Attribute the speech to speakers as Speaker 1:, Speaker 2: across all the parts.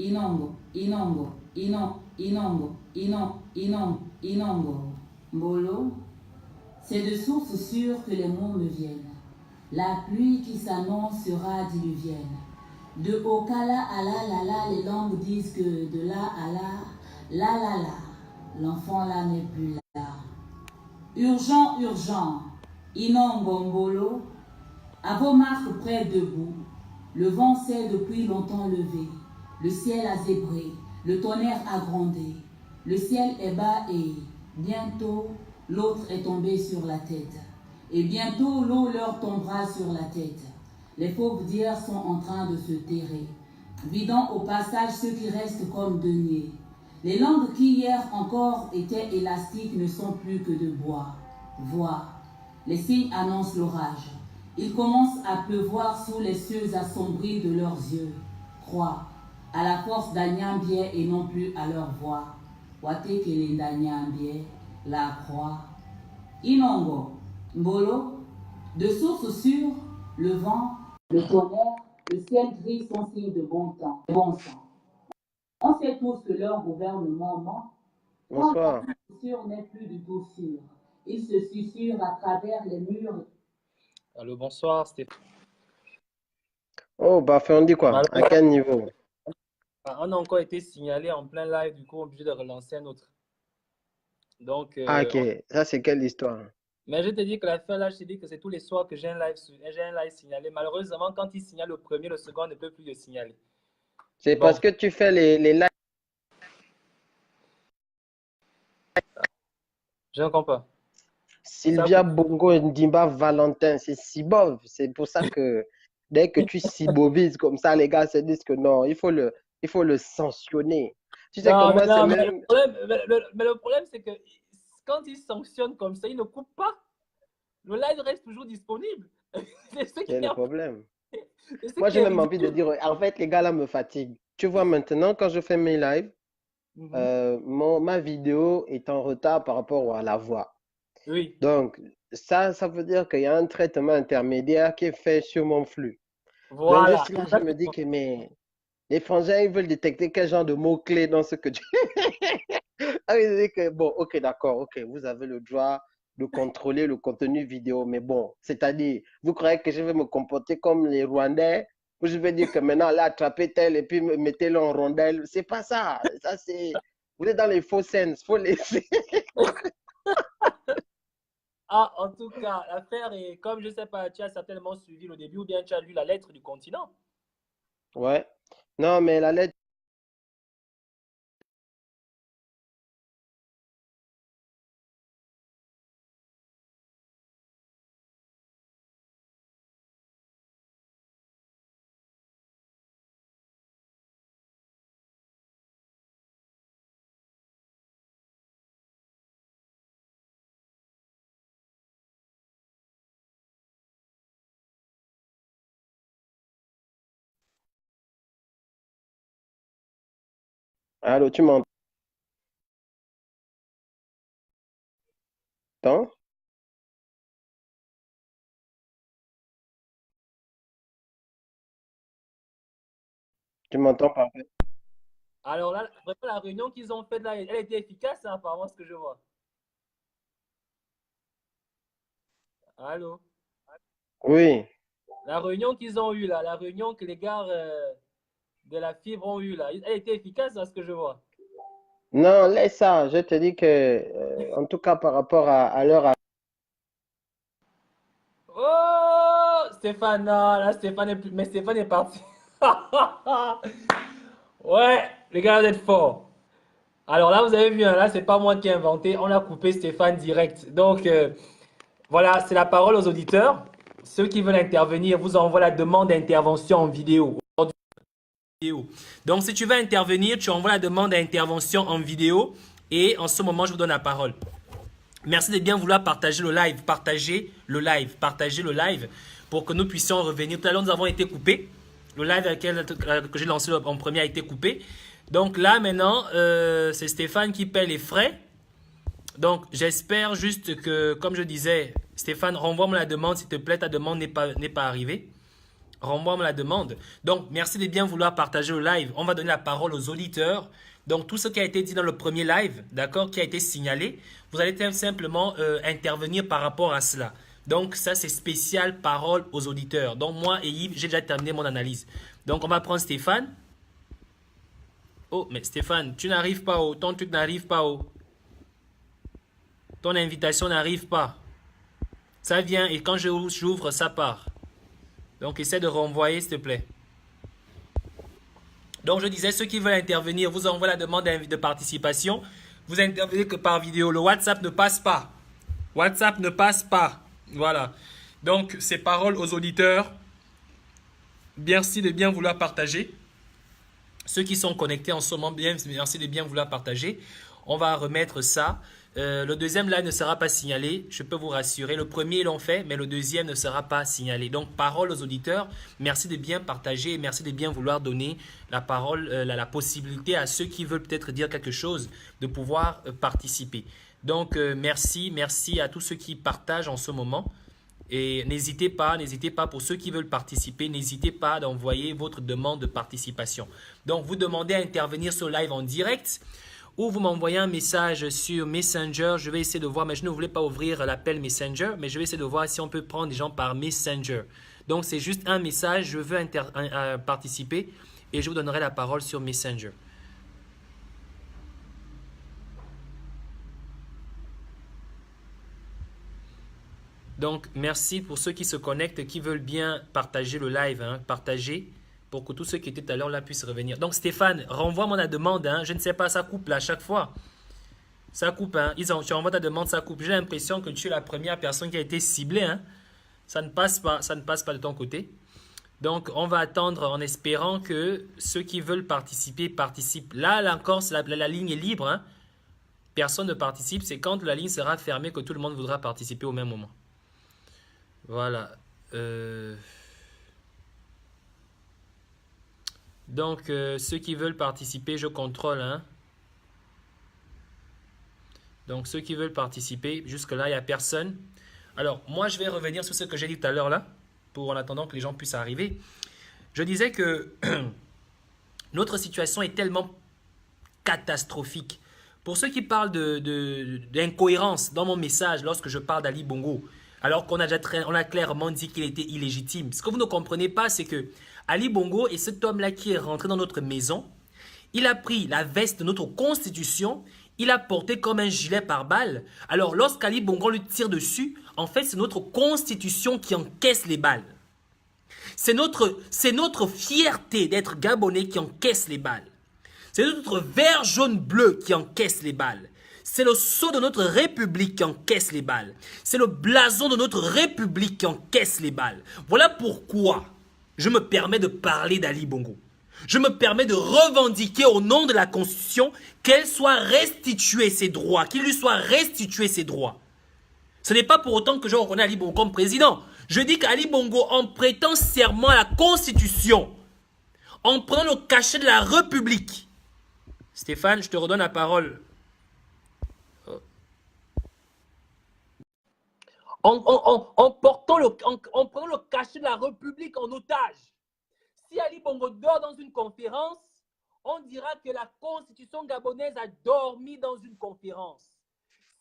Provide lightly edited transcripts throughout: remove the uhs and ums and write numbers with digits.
Speaker 1: inongo, inongo, inongo, inongo. Mbolo, c'est de sources sûres que les mots me viennent. La pluie qui s'annonce sera diluvienne. De Okala à la, les langues disent que de là à la, l'enfant là n'est plus là. Urgent, urgent, inongo mbolo, à vos marques près debout. Le vent s'est depuis longtemps levé, le ciel a zébré, le tonnerre a grondé, le ciel est bas et bientôt l'autre est tombé sur la tête. Et bientôt l'eau leur tombera sur la tête. Les fauves d'hier sont en train de se terrer, vidant au passage ceux qui restent comme deniers. Les langues qui hier encore étaient élastiques ne sont plus que de bois. Vois, les signes annoncent l'orage. Il commence à pleuvoir sous les cieux assombris de leurs yeux. Crois à la force d'Agnambier et non plus à leur voix. Watekele d'Agnambier, la croix. Inongo, Mbolo, de source sûre, le vent, le tonnerre, le ciel gris sont signes de bon temps, bon sang. On sait tous que leur gouvernement ment.
Speaker 2: Bonsoir.
Speaker 1: Quand la sûr n'est plus du tout sûr, il se susurre à travers les murs.
Speaker 3: Allô, bonsoir, Stéphane.
Speaker 2: Oh, bah, on dit quoi? À quel niveau?
Speaker 3: On a encore été signalé en plein live, du coup, obligé de relancer un autre. Donc,
Speaker 2: ok, ça c'est quelle histoire?
Speaker 3: Mais je te dis que l'affaire là, je te dis que c'est tous les soirs que j'ai un live signalé. Malheureusement, quand il signale le premier, le second ne peut plus le signaler.
Speaker 2: C'est
Speaker 3: bon.
Speaker 2: Parce que tu fais les lives.
Speaker 3: Je ne comprends pas.
Speaker 2: Sylvia Bongo Ndimba Valentin, c'est Sibov. C'est pour ça que dès que tu sibovises comme ça, les gars se disent que non, il faut le sanctionner. Tu sais
Speaker 3: non,
Speaker 2: que moi,
Speaker 3: non,
Speaker 2: c'est
Speaker 3: mais
Speaker 2: même...
Speaker 3: le problème, c'est que quand il sanctionne comme ça, il ne coupe pas. Le live reste toujours disponible.
Speaker 2: C'est le problème. Moi, j'ai même envie de dire, en fait, les gars là me fatiguent. Tu vois, maintenant, quand je fais mes lives, ma vidéo est en retard par rapport à la voix.
Speaker 3: Oui.
Speaker 2: Donc, ça veut dire qu'il y a un traitement intermédiaire qui est fait sur mon flux.
Speaker 3: Voilà.
Speaker 2: Donc, je me dis que les frangins, ils veulent détecter quel genre de mots-clés dans ce que tu... Ah, ils disent que, bon, ok, d'accord, ok, vous avez le droit de contrôler le contenu vidéo, mais bon, c'est-à-dire, vous croyez que je vais me comporter comme les Rwandais, où je vais dire que maintenant, là, attrapez tel et puis mettez-le en rondelle. C'est pas ça. Ça, c'est... Vous êtes dans les faux sens, faut laisser.
Speaker 3: Ah, en tout cas, l'affaire est, comme je ne sais pas, tu as certainement suivi le début ou bien tu as lu la lettre du continent.
Speaker 2: Ouais. Non, mais la lettre. Allô, tu m'entends? Tu m'entends parfait?
Speaker 3: Alors là, vraiment, la réunion qu'ils ont faite là, elle était efficace, hein, apparemment, ce que je vois. Allô?
Speaker 2: Oui.
Speaker 3: La réunion qu'ils ont eue là, la réunion que les gars de la fibre ont eue là, elle était efficace, à ce que je vois.
Speaker 2: Non, laisse ça. Je te dis que, en tout cas, par rapport à l'heure.
Speaker 3: Oh, Stéphane, non, là, Stéphane est plus... Mais Stéphane est parti. Ouais, les gars, vous êtes forts. Alors là, vous avez vu, hein, là, c'est pas moi qui ai inventé. On a coupé Stéphane direct. Donc, voilà, c'est la parole aux auditeurs. Ceux qui veulent intervenir vous envoient la demande d'intervention en vidéo. Donc, si tu veux intervenir, tu envoies la demande d'intervention en vidéo. Et en ce moment, je vous donne la parole. Merci de bien vouloir partager le live. Partagez le live pour que nous puissions revenir. Tout à l'heure, nous avons été coupés. Le live que j'ai lancé en premier a été coupé. Donc là, maintenant, c'est Stéphane qui paie les frais. Donc, j'espère juste que, comme je disais, Stéphane, renvoie-moi la demande, s'il te plaît. Ta demande n'est pas arrivée. Renvoie-moi la demande. Donc, merci de bien vouloir partager le live. On va donner la parole aux auditeurs. Donc, tout ce qui a été dit dans le premier live, d'accord, qui a été signalé, vous allez simplement intervenir par rapport à cela. Donc, ça, c'est spécial parole aux auditeurs. Donc, moi et Yves, j'ai déjà terminé mon analyse. Donc, on va prendre Stéphane. Oh, mais Stéphane, tu n'arrives pas au... Ton truc n'arrive pas au... Ton invitation n'arrive pas. Ça vient et quand j'ouvre, ça part. Donc, essaie de renvoyer, s'il te plaît. Donc, je disais, ceux qui veulent intervenir, vous envoie la demande de participation. Vous intervenez que par vidéo. Le WhatsApp ne passe pas. WhatsApp ne passe pas. Voilà. Donc, ces paroles aux auditeurs. Merci de bien vouloir partager. Ceux qui sont connectés en ce moment, merci de bien vouloir partager. On va remettre ça. Le deuxième live ne sera pas signalé, je peux vous rassurer. Le premier, ils l'ont fait, mais le deuxième ne sera pas signalé. Donc, parole aux auditeurs. Merci de bien partager et merci de bien vouloir donner la parole, la possibilité à ceux qui veulent peut-être dire quelque chose de pouvoir participer. Donc, merci à tous ceux qui partagent en ce moment. Et n'hésitez pas pour ceux qui veulent participer, n'hésitez pas d'envoyer votre demande de participation. Donc, vous demandez à intervenir sur le live en direct ou vous m'envoyez un message sur Messenger. Je vais essayer de voir, mais je ne voulais pas ouvrir l'appel Messenger, mais je vais essayer de voir si on peut prendre des gens par Messenger. Donc, c'est juste un message, je veux participer et je vous donnerai la parole sur Messenger. Donc, merci pour ceux qui se connectent, qui veulent bien partager le live, partager pour que tous ceux qui étaient tout à l'heure là puissent revenir. Donc, Stéphane, renvoie-moi la demande. Je ne sais pas, ça coupe là à chaque fois. Ça coupe. Tu envoies ta demande, ça coupe. J'ai l'impression que tu es la première personne qui a été ciblée. Ça ne passe pas de ton côté. Donc, on va attendre en espérant que ceux qui veulent participer participent. Là encore, la ligne est libre. Personne ne participe. C'est quand la ligne sera fermée que tout le monde voudra participer au même moment. Voilà. Donc, ceux qui veulent participer, je contrôle. Donc, ceux qui veulent participer, jusque-là, il n'y a personne. Alors, moi, je vais revenir sur ce que j'ai dit tout à l'heure là, en attendant que les gens puissent arriver. Je disais que notre situation est tellement catastrophique. Pour ceux qui parlent d'incohérence dans mon message lorsque je parle d'Ali Bongo, alors qu'on a clairement dit qu'il était illégitime. Ce que vous ne comprenez pas, c'est que Ali Bongo est cet homme-là qui est rentré dans notre maison. Il a pris la veste de notre constitution, il a porté comme un gilet pare-balles. Alors, lorsqu'Ali Bongo lui tire dessus, en fait, c'est notre constitution qui encaisse les balles. C'est notre fierté d'être Gabonais qui encaisse les balles. C'est notre vert, jaune, bleu qui encaisse les balles. C'est le sceau de notre République qui encaisse les balles. C'est le blason de notre République qui encaisse les balles. Voilà pourquoi je me permets de parler d'Ali Bongo. Je me permets de revendiquer au nom de la Constitution qu'elle soit restituée ses droits, qu'il lui soit restitué ses droits. Ce n'est pas pour autant que je reconnais Ali Bongo comme président. Je dis qu'Ali Bongo, en prêtant serment à la Constitution, en prenant le cachet de la République. Stéphane, je te redonne la parole. En prenant le cachet de la République en otage. Si Ali Bongo dort dans une conférence, on dira que la constitution gabonaise a dormi dans une conférence.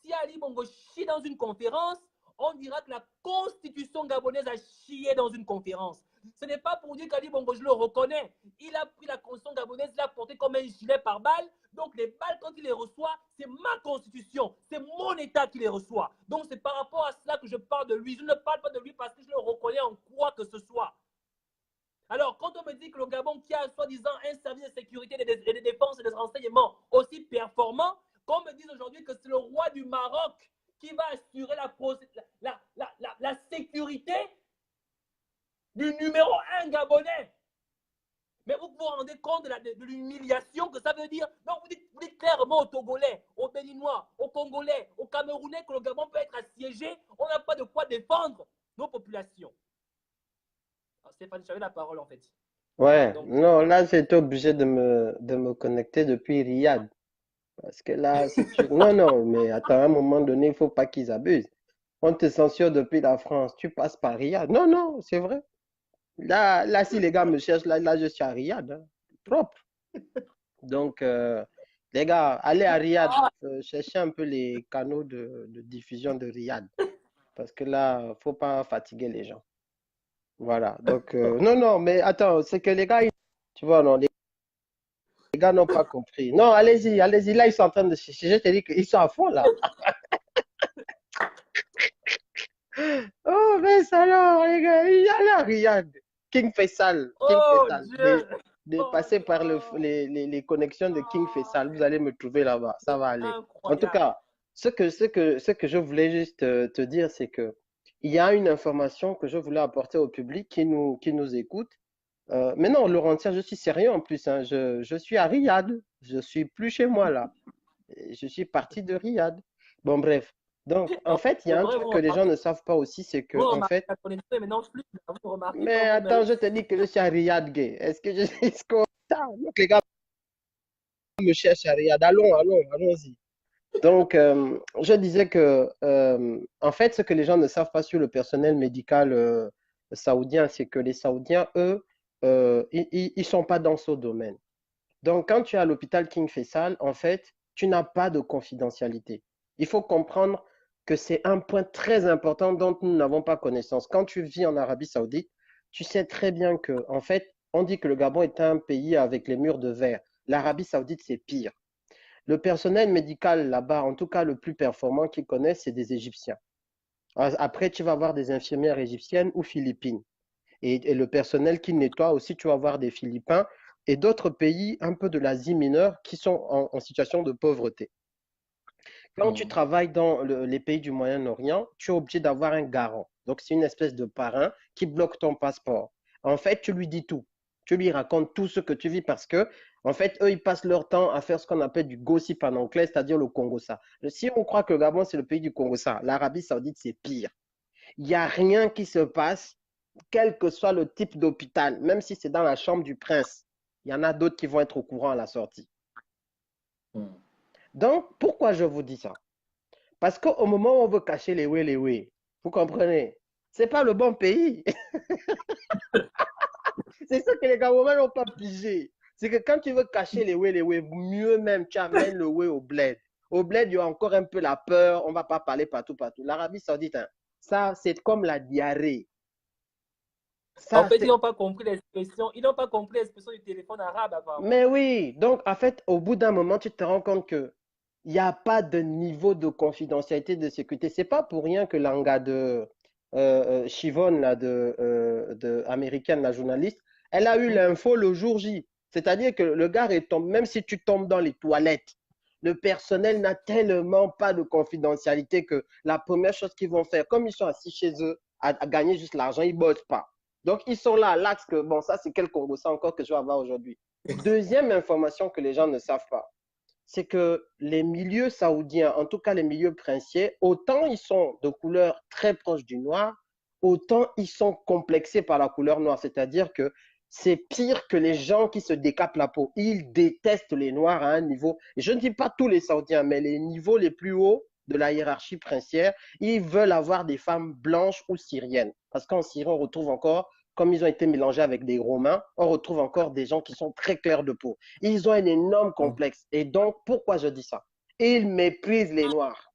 Speaker 3: Si Ali Bongo chie dans une conférence, on dira que la constitution gabonaise a chié dans une conférence. Ce n'est pas pour dire qu'Ali Bongo, je le reconnais. Il a pris la constitution gabonaise, il l'a porté comme un gilet pare-balles. Donc les balles, quand il les reçoit, c'est ma constitution, c'est mon État qui les reçoit. Donc c'est par rapport à cela que je parle de lui. Je ne parle pas de lui parce que je le reconnais en quoi que ce soit. Alors, quand on me dit que le Gabon, qui a soi-disant un service de sécurité et de défense et de renseignement aussi performant, qu'on me dise aujourd'hui que c'est le roi du Maroc qui va assurer la sécurité du numéro 1 gabonais. Mais vous vous rendez compte de l'humiliation que ça veut dire? Donc, vous dites clairement aux Togolais, aux Béninois, aux Congolais, aux Camerounais que le Gabon peut être assiégé. On n'a pas de quoi défendre nos populations. Alors, Stéphane, j'avais la parole en fait.
Speaker 2: Ouais, donc, non, là, j'étais obligé de me connecter depuis Riyad. Parce que là, si tu... Non, mais à un moment donné, il ne faut pas qu'ils abusent. On te censure depuis la France, tu passes par Riyad. Non, c'est vrai. Là, si les gars me cherchent, là je suis à Riyad, hein, propre. Donc, les gars, allez à Riyad, cherchez un peu les canaux de diffusion de Riyad. Parce que là, faut pas fatiguer les gens. Voilà. Donc, non, non, mais attends, c'est que les gars, tu vois, non, les gars n'ont pas compris. Non, allez-y, allez-y. Là, ils sont en train de chercher. Je te dis qu'ils sont à fond, là. Oh, mais ça alors, les gars, il y a là, Riyad. King Faisal. King
Speaker 3: Oh
Speaker 2: Faisal.
Speaker 3: Dieu!
Speaker 2: De
Speaker 3: Oh
Speaker 2: passer par
Speaker 3: non!
Speaker 2: les connexions de King Faisal. Vous allez me trouver là-bas. Ça va aller. En tout
Speaker 3: Incroyable!
Speaker 2: cas, ce que je voulais juste te dire, c'est que il y a une information que je voulais apporter au public qui nous écoute. Mais non, Laurentia, je suis sérieux en plus, hein. Je suis à Riyad. Je suis plus chez moi là. Je suis parti de Riyad. Bon, bref. Donc, en
Speaker 3: Oh,
Speaker 2: fait, il y
Speaker 3: c'est
Speaker 2: a un
Speaker 3: vrai,
Speaker 2: truc que les gens ne savent pas aussi, c'est
Speaker 3: vous
Speaker 2: que, en
Speaker 3: remarquez
Speaker 2: fait,
Speaker 3: la connexion est maintenant fluide, là. Vous ne remarquez
Speaker 2: mais
Speaker 3: pas vous-même.
Speaker 2: attends, je te dis que je suis à Riyad, gay. Est-ce que je suis ça? Donc, les gars me cherchent à Riyad. Allons, allons, allons-y. Donc, je disais que, en fait, ce que les gens ne savent pas sur le personnel médical saoudien, c'est que les Saoudiens, eux, ils sont pas dans ce domaine. Donc, quand tu es à l'hôpital King Faisal, en fait, tu n'as pas de confidentialité. Il faut comprendre que c'est un point très important dont nous n'avons pas connaissance. Quand tu vis en Arabie Saoudite, tu sais très bien que, en fait, on dit que le Gabon est un pays avec les murs de verre. L'Arabie Saoudite, c'est pire. Le personnel médical là-bas, en tout cas le plus performant qu'ils connaissent, c'est des Égyptiens. Après, tu vas avoir des infirmières égyptiennes ou philippines. Et le personnel qui nettoie aussi, tu vas avoir des Philippins et d'autres pays un peu de l'Asie mineure qui sont en situation de pauvreté. Quand tu travailles dans les pays du Moyen-Orient, tu es obligé d'avoir un garant. Donc, c'est une espèce de parrain qui bloque ton passeport. En fait, tu lui dis tout. Tu lui racontes tout ce que tu vis parce que, en fait, eux, ils passent leur temps à faire ce qu'on appelle du gossip en anglais, c'est-à-dire le Congo-ça. Si on croit que le Gabon, c'est le pays du Congo-ça, l'Arabie Saoudite, c'est pire. Il n'y a rien qui se passe, quel que soit le type d'hôpital, même si c'est dans la chambre du prince. Il y en a d'autres qui vont être au courant à la sortie. Donc, pourquoi je vous dis ça? Parce qu'au moment où on veut cacher les way, vous comprenez? C'est pas le bon pays. C'est ça que les Gaboumans n'ont pas pigé. C'est que quand tu veux cacher les way, mieux même, tu amènes le way au bled. Au bled, il y a encore un peu la peur, on ne va pas parler partout, partout. L'Arabie Saoudite, hein, ça, c'est comme la diarrhée.
Speaker 3: En
Speaker 2: Ça,
Speaker 3: fait, ils
Speaker 2: c'est...
Speaker 3: n'ont pas compris l'expression. Ils n'ont pas compris l'expression du téléphone arabe, apparemment.
Speaker 2: Mais oui, donc en fait, au bout d'un moment, tu te rends compte que il n'y a pas de niveau de confidentialité, de sécurité. C'est pas pour rien que l'anga de Chivonne, là, de américaine, la journaliste, elle a eu l'info le jour J. C'est-à-dire que le gars est tombé, même si tu tombes dans les toilettes, le personnel n'a tellement pas de confidentialité que la première chose qu'ils vont faire, comme ils sont assis chez eux à gagner juste l'argent, ils ne bossent pas. Donc, ils sont là, l'axe que, bon, ça, c'est quel Congo, ça encore que je vais avoir aujourd'hui. Deuxième information que les gens ne savent pas, c'est que les milieux saoudiens, en tout cas les milieux princiers, autant ils sont de couleur très proche du noir, autant ils sont complexés par la couleur noire. C'est-à-dire que c'est pire que les gens qui se décapent la peau. Ils détestent les noirs à un niveau. Et je ne dis pas tous les Saoudiens, mais les niveaux les plus hauts de la hiérarchie princière, ils veulent avoir des femmes blanches ou syriennes. Parce qu'en Syrie, on retrouve encore, comme ils ont été mélangés avec des Romains, on retrouve encore des gens qui sont très clairs de peau. Ils ont un énorme complexe. Et donc, pourquoi je dis ça? Ils méprisent les Noirs.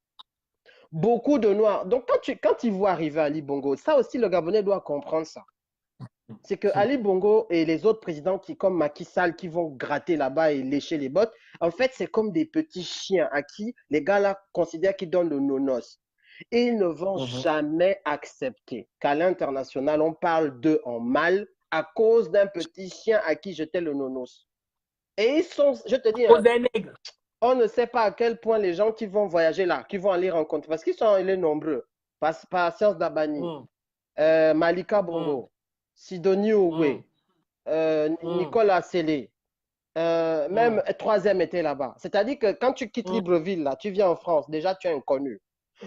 Speaker 2: Beaucoup de Noirs. Donc, quand ils voient arriver Ali Bongo, ça aussi, le Gabonais doit comprendre ça. C'est que Ali Bongo et les autres présidents qui, comme Macky Sall, qui vont gratter là-bas et lécher les bottes, en fait, c'est comme des petits chiens à qui les gars là considèrent qu'ils donnent le nonos. Et ils ne vont jamais accepter qu'à l'international, on parle d'eux en mal à cause d'un petit chien à qui jetait le nonos. Et ils sont, je te dis, hein, on ne sait pas à quel point les gens qui vont voyager là, qui vont aller rencontrer, parce qu'ils sont allés nombreux, par Science Dabani, Malika Bongo, Sidonie Oué, Nicolas Sélé, même troisième était là-bas. C'est-à-dire que quand tu quittes Libreville, là, tu viens en France, déjà tu es inconnu.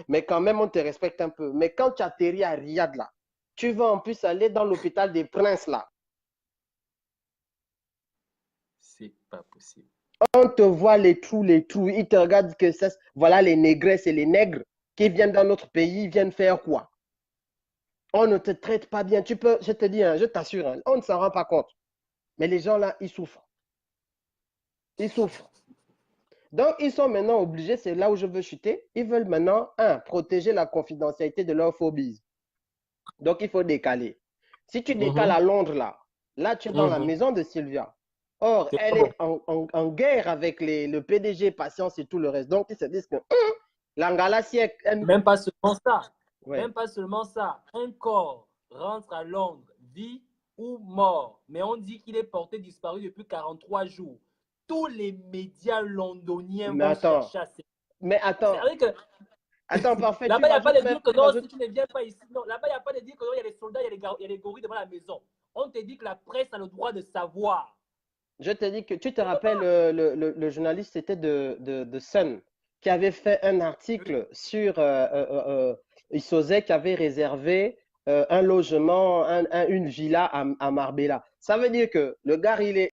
Speaker 2: Mais quand même, on te respecte un peu. Mais quand tu atterris à Riyad, là, tu vas en plus aller dans l'hôpital des Princes, là.
Speaker 3: C'est pas possible.
Speaker 2: On te voit les trous. Ils te regardent que voilà les négresses et les nègres qui viennent dans notre pays, ils viennent faire quoi? On ne te traite pas bien. Tu peux, je te dis, hein, je t'assure, hein, on ne s'en rend pas compte. Mais les gens là, ils souffrent. Ils souffrent. Donc, ils sont maintenant obligés, c'est là où je veux chuter, ils veulent maintenant, protéger la confidentialité de leurs phobies. Donc, il faut décaler. Si tu décales
Speaker 3: Mhm.
Speaker 2: à Londres, là, tu es dans la
Speaker 3: Mhm.
Speaker 2: maison de Sylvia. Or,
Speaker 3: C'est
Speaker 2: elle
Speaker 3: pas bon.
Speaker 2: est en guerre avec le PDG, Patience et tout le reste. Donc, ils se disent que l'Angala, si elle...
Speaker 3: Même pas seulement ça.
Speaker 2: Ouais.
Speaker 3: Même pas seulement ça. Un corps rentre à Londres, vie ou mort. Mais on dit qu'il est porté disparu depuis 43 jours. Tous les médias londoniens
Speaker 2: Mais
Speaker 3: vont
Speaker 2: attends,
Speaker 3: chercher à se...
Speaker 2: mais
Speaker 3: C'est
Speaker 2: attends,
Speaker 3: vrai que
Speaker 2: attends, parfait,
Speaker 3: là-bas, il n'y a pas de dire que
Speaker 2: tu
Speaker 3: non,
Speaker 2: m'ajoutes.
Speaker 3: si tu ne viens pas ici. Non, là-bas, il n'y a pas de dire que non, il y a des soldats, il y a des gorilles devant la maison. On te dit que la presse a le droit de savoir.
Speaker 2: Je te dis que tu te
Speaker 3: C'est
Speaker 2: rappelles,
Speaker 3: normal.
Speaker 2: le journaliste, c'était de Sun, qui avait fait un
Speaker 3: Oui.
Speaker 2: article sur Isozé, qui avait réservé un logement, une villa à Marbella. Ça veut dire que le gars, il est